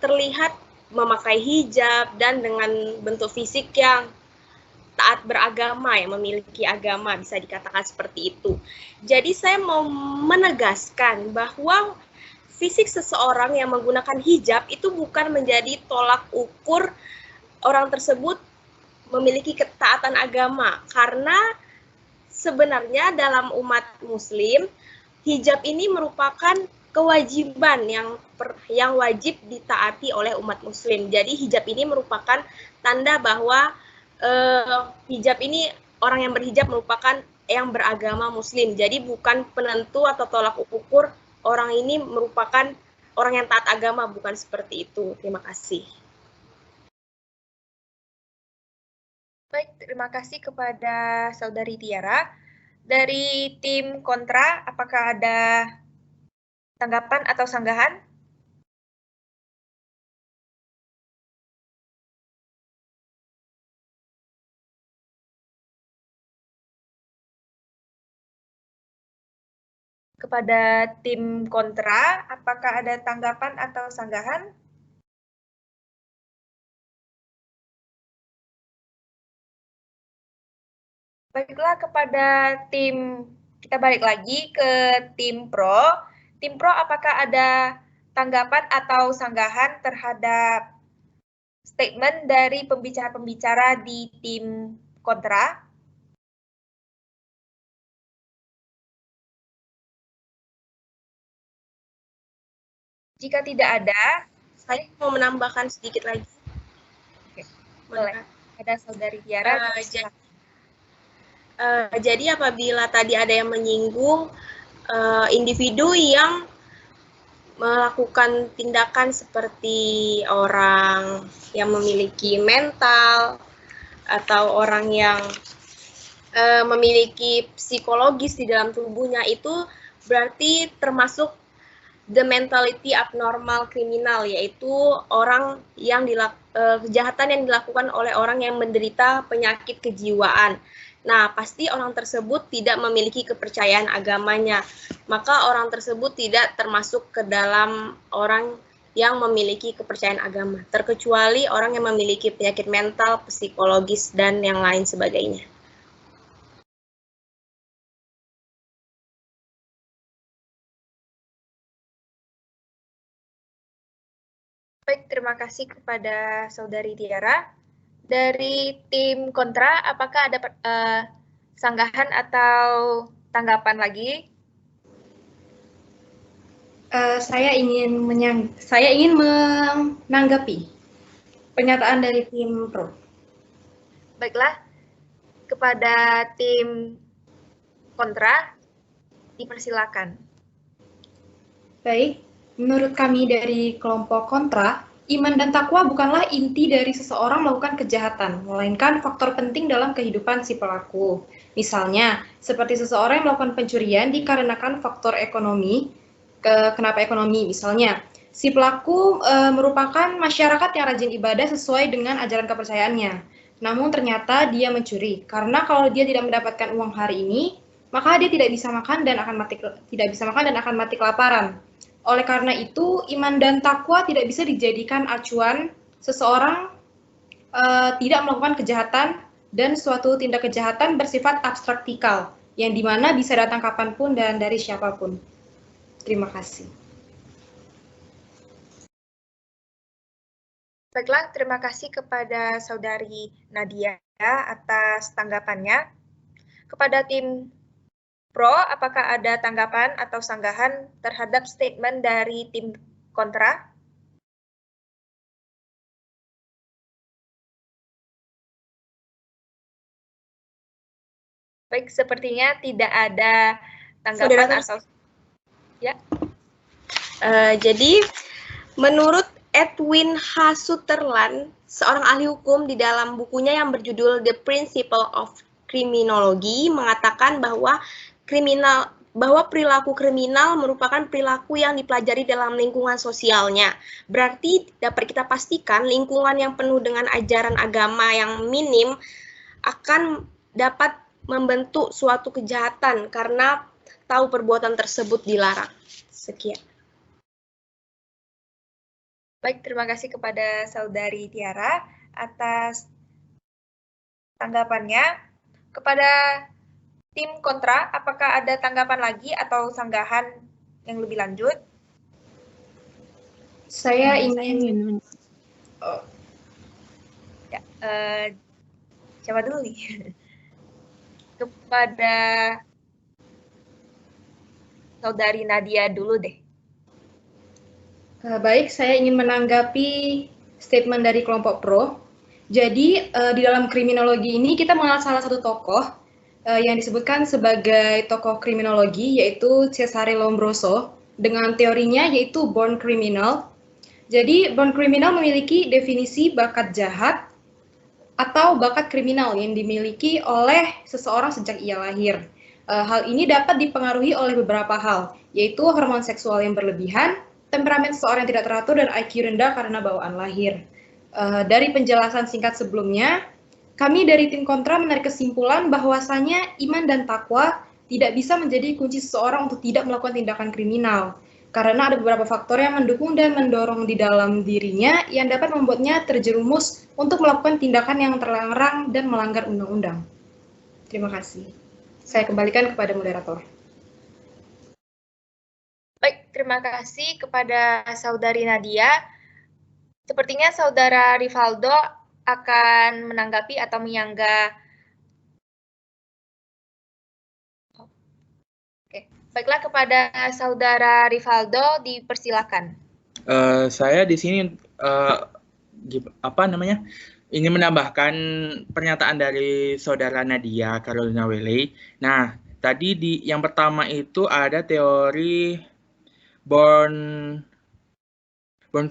terlihat memakai hijab dan dengan bentuk fisik yang taat beragama, yang memiliki agama, bisa dikatakan seperti itu. Jadi saya mau menegaskan bahwa fisik seseorang yang menggunakan hijab itu bukan menjadi tolak ukur orang tersebut memiliki ketaatan agama, karena sebenarnya dalam umat muslim hijab ini merupakan kewajiban yang wajib ditaati oleh umat muslim. Jadi hijab ini merupakan tanda bahwa hijab ini, orang yang berhijab merupakan yang beragama muslim. Jadi bukan penentu atau tolak ukur orang ini merupakan orang yang taat agama, bukan seperti itu. Terima kasih. Baik, terima kasih kepada Saudari Tiara. Dari tim kontra, apakah ada tanggapan atau sanggahan? Kepada tim kontra, apakah ada tanggapan atau sanggahan? Baiklah, kepada tim, kita balik lagi ke tim Pro. Tim Pro, apakah ada tanggapan atau sanggahan terhadap statement dari pembicara-pembicara di tim kontra? Jika tidak ada, saya mau menambahkan sedikit lagi. Oke, boleh. Ada Saudari Tiara. Jadi apabila tadi ada yang menyinggung individu yang melakukan tindakan seperti orang yang memiliki mental atau orang yang memiliki psikologis di dalam tubuhnya, itu berarti termasuk the mentality abnormal kriminal, yaitu orang yang kejahatan yang dilakukan oleh orang yang menderita penyakit kejiwaan. Nah, pasti orang tersebut tidak memiliki kepercayaan agamanya, maka orang tersebut tidak termasuk ke dalam orang yang memiliki kepercayaan agama, terkecuali orang yang memiliki penyakit mental, psikologis, dan yang lain sebagainya. Baik, terima kasih kepada Saudari Tiara. Dari tim kontra, apakah ada sanggahan atau tanggapan lagi? Saya ingin menanggapi pernyataan dari tim pro. Baiklah, kepada tim kontra, dipersilakan. Baik, menurut kami dari kelompok kontra, iman dan takwa bukanlah inti dari seseorang melakukan kejahatan, melainkan faktor penting dalam kehidupan si pelaku. Misalnya, seperti seseorang yang melakukan pencurian dikarenakan faktor ekonomi. Kenapa ekonomi? Misalnya, si pelaku merupakan masyarakat yang rajin ibadah sesuai dengan ajaran kepercayaannya. Namun ternyata dia mencuri, karena kalau dia tidak mendapatkan uang hari ini, maka dia tidak bisa makan dan akan mati kelaparan. Oleh karena itu, iman dan takwa tidak bisa dijadikan acuan seseorang tidak melakukan kejahatan, dan suatu tindak kejahatan bersifat abstraktikal, yang dimana bisa datang kapanpun dan dari siapapun. Terima kasih. Baiklah, terima kasih kepada Saudari Nadia atas tanggapannya. Kepada tim pro, apakah ada tanggapan atau sanggahan terhadap statement dari tim kontra? Baik, sepertinya tidak ada tanggapan atau ya. Jadi, menurut Edwin H. Sutherland, seorang ahli hukum, di dalam bukunya yang berjudul The Principle of Criminology, mengatakan bahwa perilaku kriminal merupakan perilaku yang dipelajari dalam lingkungan sosialnya. Berarti dapat kita pastikan lingkungan yang penuh dengan ajaran agama yang minim akan dapat membentuk suatu kejahatan karena tahu perbuatan tersebut dilarang. Sekian. Baik, terima kasih kepada Saudari Tiara atas tanggapannya. Kepada tim kontra, apakah ada tanggapan lagi atau sanggahan yang lebih lanjut? Saya ingin... Siapa dulu nih? Kepada Saudari Nadia dulu deh. Baik, saya ingin menanggapi statement dari kelompok pro. Jadi, di dalam kriminologi ini kita mengenal salah satu tokoh yang disebutkan sebagai tokoh kriminologi, yaitu Cesare Lombroso, dengan teorinya yaitu born criminal. Jadi, born criminal memiliki definisi bakat jahat atau bakat kriminal yang dimiliki oleh seseorang sejak ia lahir. Hal ini dapat dipengaruhi oleh beberapa hal, yaitu hormon seksual yang berlebihan, temperamen seseorang yang tidak teratur, dan IQ rendah karena bawaan lahir. Dari penjelasan singkat sebelumnya, kami dari tim kontra menarik kesimpulan bahwasanya iman dan takwa tidak bisa menjadi kunci seseorang untuk tidak melakukan tindakan kriminal, karena ada beberapa faktor yang mendukung dan mendorong di dalam dirinya yang dapat membuatnya terjerumus untuk melakukan tindakan yang terlarang dan melanggar undang-undang. Terima kasih. Saya kembalikan kepada moderator. Baik, terima kasih kepada Saudari Nadia. Sepertinya Saudara Rivaldo akan menanggapi atau menyanggah. Oke, baiklah, kepada Saudara Rivaldo dipersilakan. Saya di sini ini menambahkan pernyataan dari saudara Nadia Carolina Welle. Nah, tadi yang pertama itu ada teori born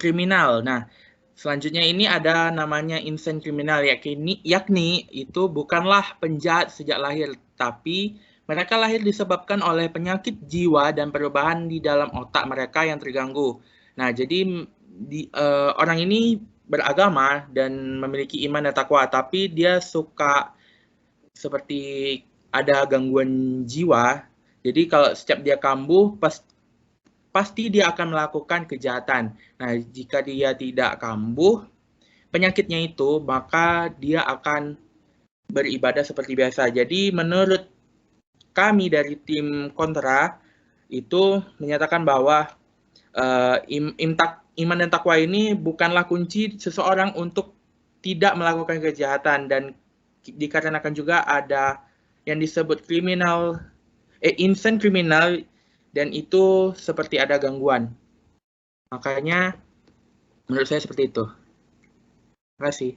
kriminal. Nah, selanjutnya ini ada namanya insane kriminal, yakni itu bukanlah penjahat sejak lahir, tapi mereka lahir disebabkan oleh penyakit jiwa dan perubahan di dalam otak mereka yang terganggu. Nah, jadi orang ini beragama dan memiliki iman dan takwa, tapi dia suka seperti ada gangguan jiwa. Jadi kalau setiap dia kambuh, pasti dia akan melakukan kejahatan. Nah, jika dia tidak kambuh penyakitnya itu, maka dia akan beribadah seperti biasa. Jadi menurut kami dari tim kontra itu menyatakan bahwa iman dan takwa ini bukanlah kunci seseorang untuk tidak melakukan kejahatan, dan dikarenakan juga ada yang disebut insane kriminal, dan itu seperti ada gangguan. Makanya menurut saya seperti itu. Terima kasih.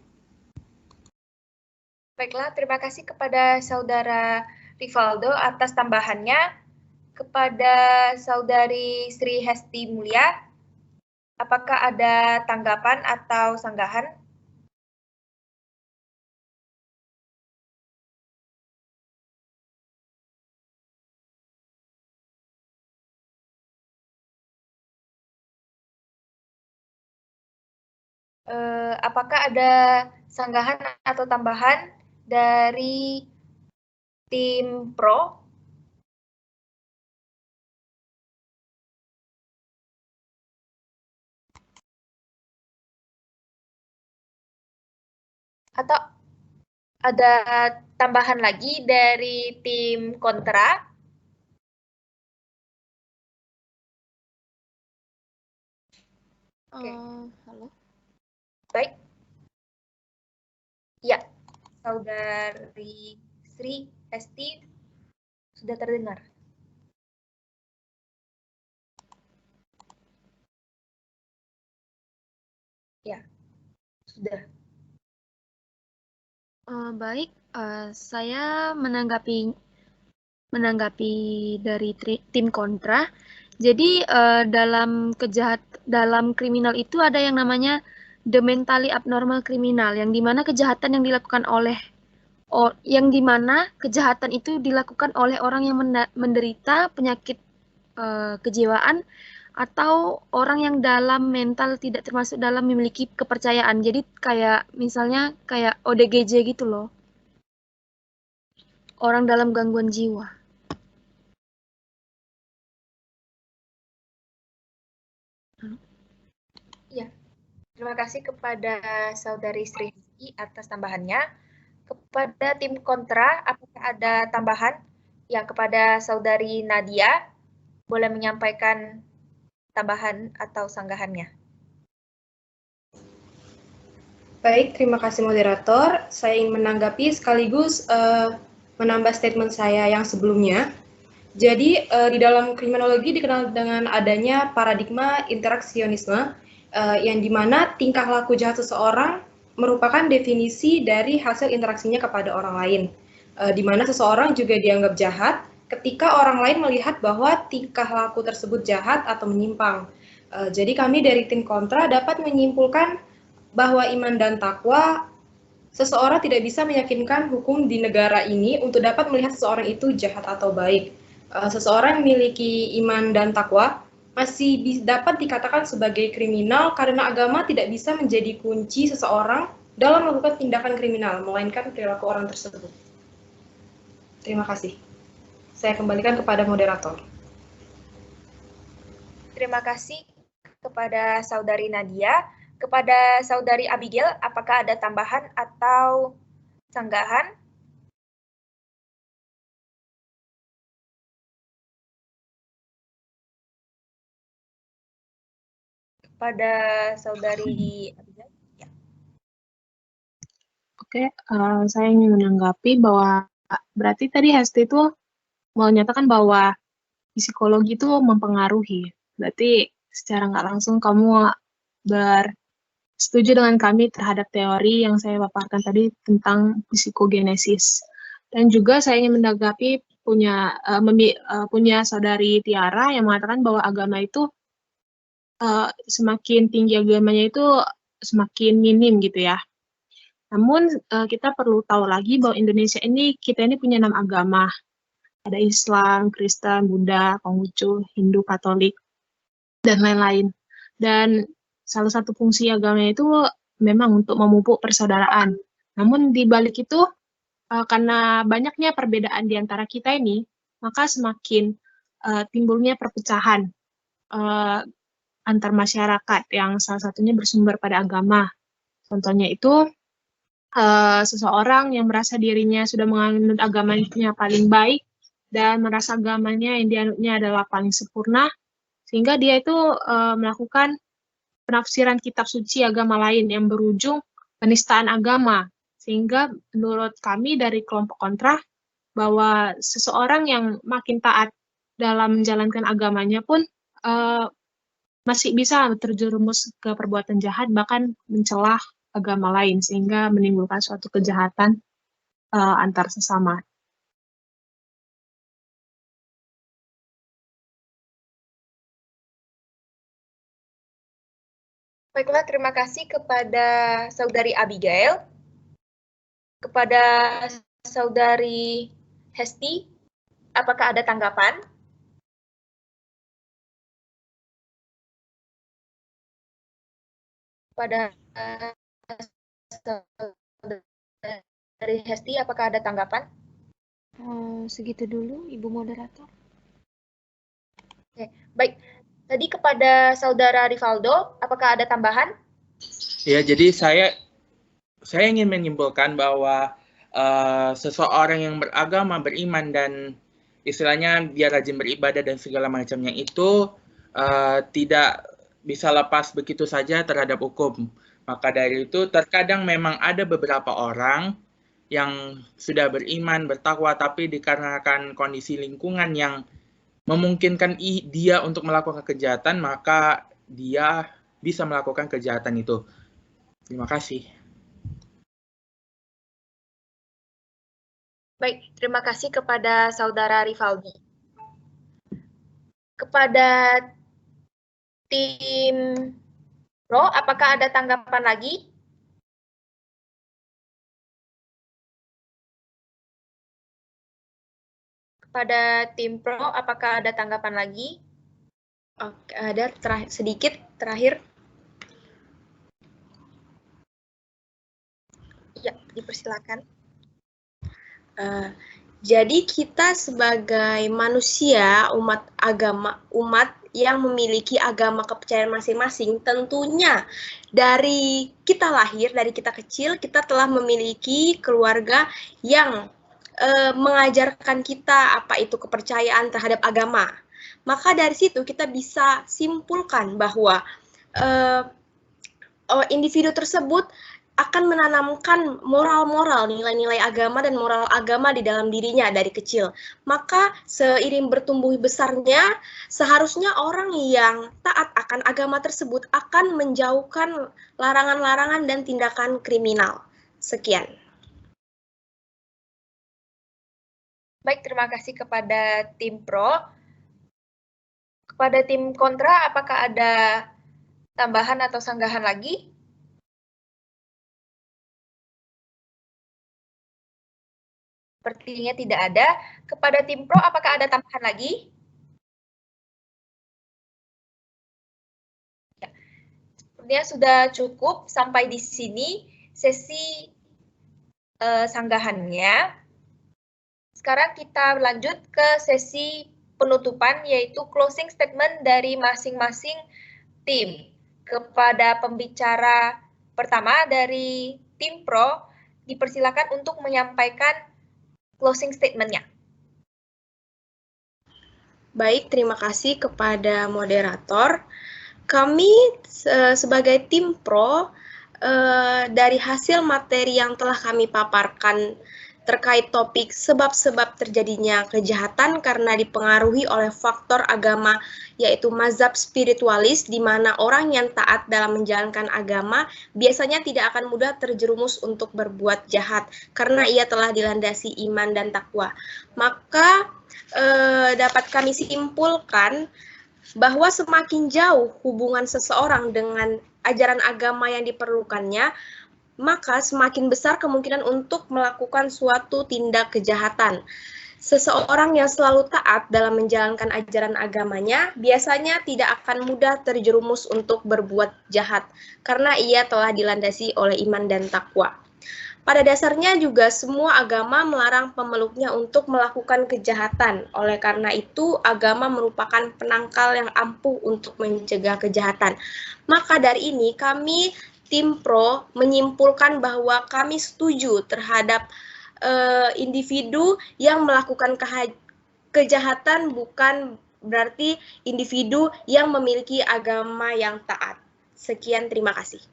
Baiklah, terima kasih kepada Saudara Rivaldo atas tambahannya. Kepada Saudari Sri Hesti Mulia, apakah ada tanggapan atau sanggahan? Apakah ada sanggahan atau tambahan dari tim pro? Atau ada tambahan lagi dari tim kontra? Oke. Halo. Baik. Ya, Saudari Sri Hesti sudah terdengar. Ya, sudah. Baik, saya menanggapi dari tim kontra. Jadi dalam kriminal itu ada yang namanya the mentally abnormal criminal, yang dimana kejahatan yang dilakukan oleh orang yang menderita penyakit kejiwaan, atau orang yang dalam mental tidak termasuk dalam memiliki kepercayaan. Jadi kayak misalnya kayak ODGJ gitu loh. Orang dalam gangguan jiwa. Ya, terima kasih kepada Saudari Sri atas tambahannya. Kepada tim kontra, apakah ada tambahan? Yang kepada Saudari Nadia, boleh menyampaikan tambahan atau sanggahannya. Baik, terima kasih moderator. Saya ingin menanggapi sekaligus menambah statement saya yang sebelumnya. Jadi di dalam kriminologi dikenal dengan adanya paradigma interaksionisme, yang dimana tingkah laku jahat seseorang merupakan definisi dari hasil interaksinya kepada orang lain, di mana seseorang juga dianggap jahat ketika orang lain melihat bahwa tingkah laku tersebut jahat atau menyimpang. Jadi kami dari tim kontra dapat menyimpulkan bahwa iman dan takwa, seseorang tidak bisa meyakinkan hukum di negara ini untuk dapat melihat seseorang itu jahat atau baik. Seseorang memiliki iman dan takwa masih dapat dikatakan sebagai kriminal karena agama tidak bisa menjadi kunci seseorang dalam melakukan tindakan kriminal, melainkan perilaku orang tersebut. Terima kasih. Saya kembalikan kepada moderator. Terima kasih kepada Saudari Nadia. Kepada Saudari Abigail, apakah ada tambahan atau sanggahan? Kepada Saudari Abigail? Ya. Oke, saya ingin menanggapi bahwa berarti tadi Hesti itu menyatakan bahwa psikologi itu mempengaruhi. Berarti secara nggak langsung kamu setuju dengan kami terhadap teori yang saya paparkan tadi tentang psikogenesis. Dan juga saya ingin menanggapi punya saudari Tiara yang mengatakan bahwa agama itu semakin tinggi agamanya itu semakin minim gitu ya. Namun kita perlu tahu lagi bahwa Indonesia ini, kita ini punya 6 agama. Ada Islam, Kristen, Buddha, Konghucu, Hindu, Katolik, dan lain-lain. Dan salah satu fungsi agama itu memang untuk memupuk persaudaraan. Namun di balik itu, karena banyaknya perbedaan di antara kita ini, maka semakin timbulnya perpecahan antar masyarakat yang salah satunya bersumber pada agama. Contohnya itu, seseorang yang merasa dirinya sudah menganut agamanya paling baik, dan merasa agamanya yang dianutnya adalah paling sempurna, sehingga dia itu melakukan penafsiran kitab suci agama lain yang berujung penistaan agama. Sehingga menurut kami dari kelompok kontra, bahwa seseorang yang makin taat dalam menjalankan agamanya pun masih bisa terjerumus ke perbuatan jahat, bahkan mencelah agama lain, sehingga menimbulkan suatu kejahatan antar sesama. Baiklah, terima kasih kepada Saudari Abigail. Kepada Saudari Hesti, apakah ada tanggapan? Kepada Saudari Hesti, apakah ada tanggapan? Segitu dulu, Ibu Moderator. Oke, baik. Tadi kepada Saudara Rivaldo, apakah ada tambahan? Ya, jadi saya ingin menyimpulkan bahwa seseorang yang beragama, beriman, dan istilahnya dia rajin beribadah dan segala macamnya itu tidak bisa lepas begitu saja terhadap hukum. Maka dari itu terkadang memang ada beberapa orang yang sudah beriman, bertakwa, tapi dikarenakan kondisi lingkungan yang memungkinkan dia untuk melakukan kejahatan, maka dia bisa melakukan kejahatan itu. Terima kasih. Baik, terima kasih kepada Saudara Rivaldi. Kepada tim Pro, apakah ada tanggapan lagi? Kepada tim Pro, apakah ada tanggapan lagi? Oke, ada sedikit terakhir. Ya, dipersilakan. Jadi kita sebagai manusia, umat yang memiliki agama kepercayaan masing-masing, tentunya dari kita lahir, dari kita kecil, kita telah memiliki keluarga yang mengajarkan kita apa itu kepercayaan terhadap agama. Maka dari situ kita bisa simpulkan bahwa individu tersebut akan menanamkan moral-moral, nilai-nilai agama dan moral agama di dalam dirinya dari kecil. Maka seiring bertumbuh besarnya, seharusnya orang yang taat akan agama tersebut akan menjauhkan larangan-larangan dan tindakan kriminal. Sekian. Baik, terima kasih kepada tim Pro. Kepada tim kontra, apakah ada tambahan atau sanggahan lagi? Sepertinya tidak ada. Kepada tim Pro, apakah ada tambahan lagi? Ya. Sepertinya sudah cukup sampai di sini sesi sanggahannya. Sekarang kita lanjut ke sesi penutupan, yaitu closing statement dari masing-masing tim. Kepada pembicara pertama dari tim Pro, dipersilakan untuk menyampaikan closing statement-nya. Baik, terima kasih kepada moderator. Kami sebagai tim Pro, dari hasil materi yang telah kami paparkan terkait topik sebab-sebab terjadinya kejahatan karena dipengaruhi oleh faktor agama, yaitu mazhab spiritualis, di mana orang yang taat dalam menjalankan agama biasanya tidak akan mudah terjerumus untuk berbuat jahat, karena ia telah dilandasi iman dan takwa. Maka dapat kami simpulkan bahwa semakin jauh hubungan seseorang dengan ajaran agama yang diperlukannya, maka semakin besar kemungkinan untuk melakukan suatu tindak kejahatan. Seseorang yang selalu taat dalam menjalankan ajaran agamanya biasanya tidak akan mudah terjerumus untuk berbuat jahat, karena ia telah dilandasi oleh iman dan takwa. Pada dasarnya juga semua agama melarang pemeluknya untuk melakukan kejahatan. Oleh karena itu, agama merupakan penangkal yang ampuh untuk mencegah kejahatan. Maka dari ini kami Tim Pro menyimpulkan bahwa kami setuju terhadap individu yang melakukan kejahatan bukan berarti individu yang memiliki agama yang taat. Sekian, terima kasih.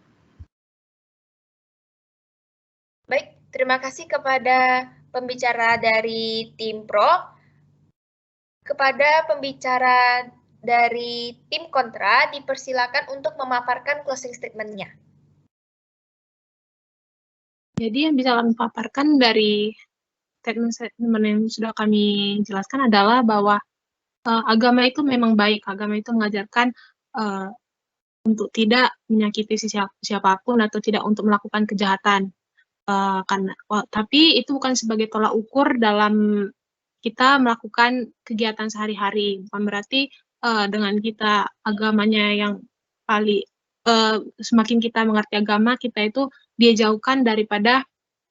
Baik, terima kasih kepada pembicara dari Tim Pro. Kepada pembicara dari tim kontra, dipersilakan untuk memaparkan closing statement-nya. Jadi yang bisa kami paparkan dari statement yang sudah kami jelaskan adalah bahwa agama itu memang baik. Agama itu mengajarkan untuk tidak menyakiti siapapun atau tidak untuk melakukan kejahatan. Tapi itu bukan sebagai tolak ukur dalam kita melakukan kegiatan sehari-hari. Bukan berarti dengan kita agamanya yang paling semakin kita mengerti agama, kita itu dia jauhkan daripada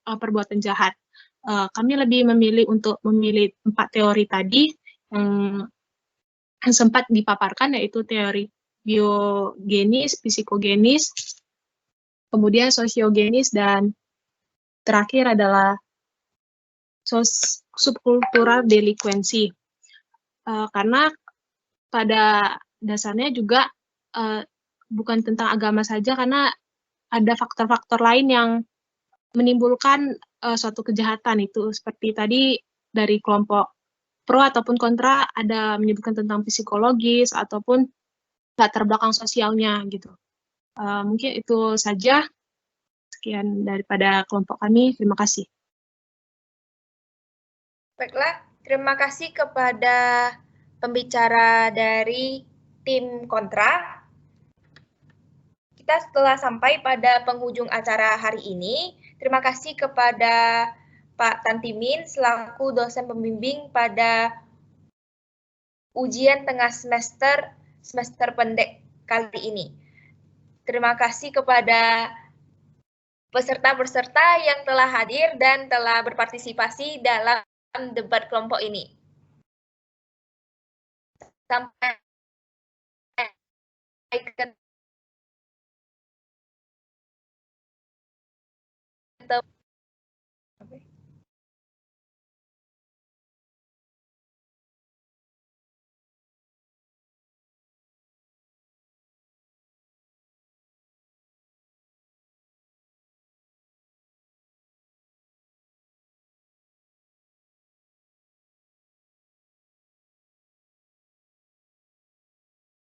perbuatan jahat. Kami lebih memilih untuk memilih 4 teori tadi yang sempat dipaparkan, yaitu teori biogenis, psikogenis, kemudian sosiogenis, dan terakhir adalah subkultural delinquency. Karena pada dasarnya juga bukan tentang agama saja, karena ada faktor-faktor lain yang menimbulkan suatu kejahatan. Itu seperti tadi dari kelompok pro ataupun kontra ada menyebutkan tentang psikologis ataupun latar belakang sosialnya gitu. Mungkin itu saja. Sekian daripada kelompok kami. Terima kasih. Baiklah, terima kasih kepada pembicara dari tim kontra. Kita telah sampai pada penghujung acara hari ini. Terima kasih kepada Pak Tantimin selaku dosen pembimbing pada ujian tengah semester pendek kali ini. Terima kasih kepada peserta-peserta yang telah hadir dan telah berpartisipasi dalam debat kelompok ini. Sampai ketemu.